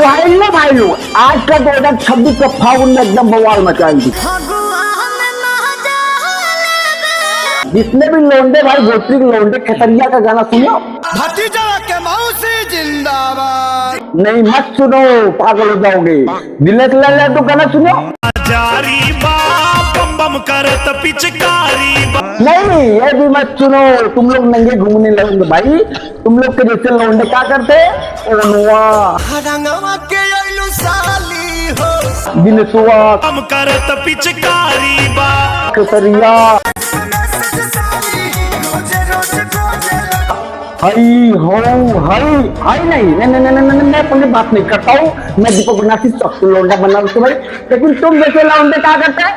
तो भाई लोग आज का 2026 का फागुन में एकदम बवाल मचाएंगे। जितने भी लौंडे भाई गोत्री के लौंडे खतरिया का गाना सुनो। भतीजा के मौसी जिंदाबाद। नहीं मत सुनो, पागल हो जाओगे। दिनेश लाल तो गाना सुनो। जारी बा बम बम करत पिचकारी नहीं ये भी मत सुनो, तुम लोग नंगे घूमने लगेंगे भाई। तुम लोग के जैसे लौंडे क्या करते दिनेशुआ बम करत पिचकारी बा खतरिया हई हो हई नहीं मैं अपनी बात नहीं करता हूँ। मैं दीपक बनासी सबको लौंडा बना रहा भाई, लेकिन तुम जैसे लौंडे क्या करते हैं?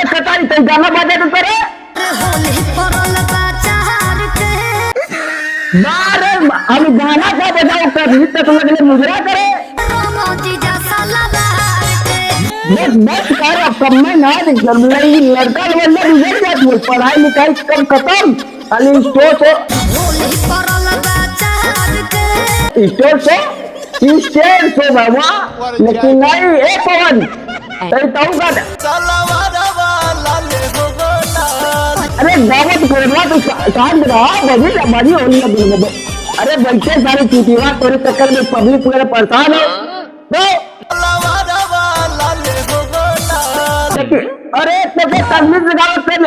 खतारी तुम गाना बजा तो करे हम गाना क्या बजाओ कभी तक लगने मुजरा करे बस कर। अब कब में ना लड़का पढ़ाई लिखाई कम खत्म, खाली स्टेज से बाबा। लेकिन नहीं ए पवन अरे दावत करना तो शांत रहा बजी होनी है। अरे बैठे सारी चीटियां तेरे चक्कर में पब्लिक वगैरह परेशान है। अरे तेरे तकलीफ से गावत कर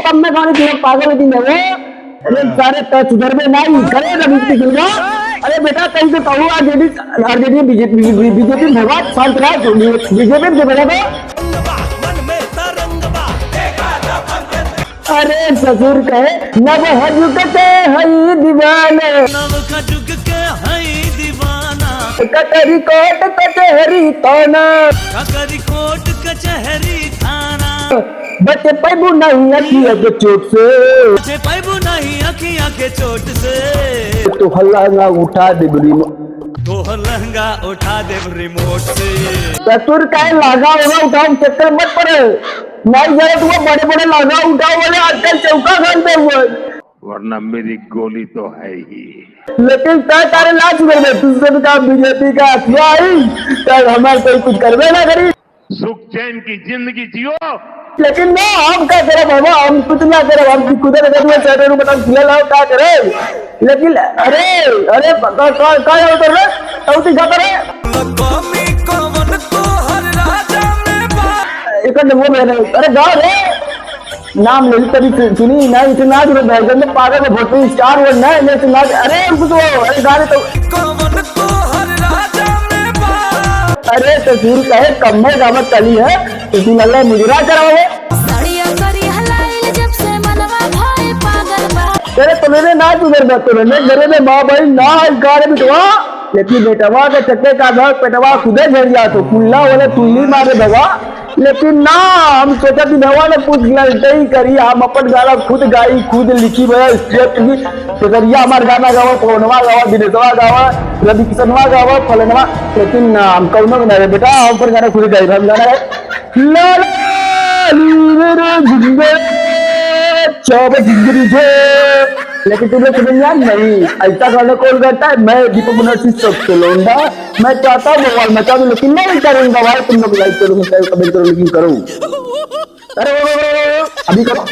कम में गाने की पागल दिन है वो। अरे सारे सुधर में नहीं करे ना। अरे बेटा कहीं से कहूँ आरजेडी बीजेपी होगा शांत रहा बीजेपी से बजा दो। अरे ससुर कहे नव जुगते हई दीवाने कचहरी कोट कचहरी थाना बचे पैबू नहीं अखिया के चोट से तो हल्ला उठा दे रिमोट से। ससुर का लागा होगा उठाओ चक्कर मत पड़े नहीं जाए तो वो बड़े बड़े लागा उठाओ वाले आजकल चौका खानते हुए, वरना मेरी गोली तो है ही। लेकिन क्या तारे लाज कर तुझसे का बीजेपी का हथिया आई हमारे कोई कुछ करवे ना करी सुख चैन की जिंदगी जियो। लेकिन ना हम क्या करे बाबा, हम कुछ ना करे, हम खुद बता खिला लाओ क्या करे। लेकिन अरे अरे अरे गाँव रे नाम ले तभी सुनी ना इसे ना में पागल में भोटरी स्टार वो ना अरे तो अरे गाने तो अरे ससुर कहे कम में गावत चली है तो अल्लाह मुजरा कराओगे। तेरे तुम्हें ना तुझे घरे में माँ भाई ना गाड़े बिटवा, लेकिन बेटवा के चक्के का घर पेटवा खुदे झड़ गया तो कुल्ला वाले तुल्ली मारे दवा। लेकिन ना हम सोचा कि भगवान ने कुछ नहीं करी, हम अपन गाना खुद गाई खुद लिखी भैया हमारे गाना गावा पवनवा गावा दिनेशवा गावा रवि किशनवा गावा फलनवा। लेकिन हम कौन बना रहे बेटा, हम पर गाना खुद गाई हम गाना लेकिन तुम लोग समझ नहीं ऐसा गाना कौन करता है। मैं दीपक बनासी सबसे लौंडा, मैं चाहता हूँ बवाल मचा दूं लेकिन नहीं करूंगा भाई। तुम लोग लाइक करो कमेंट करो लेकिन करो। अरे अभी करो।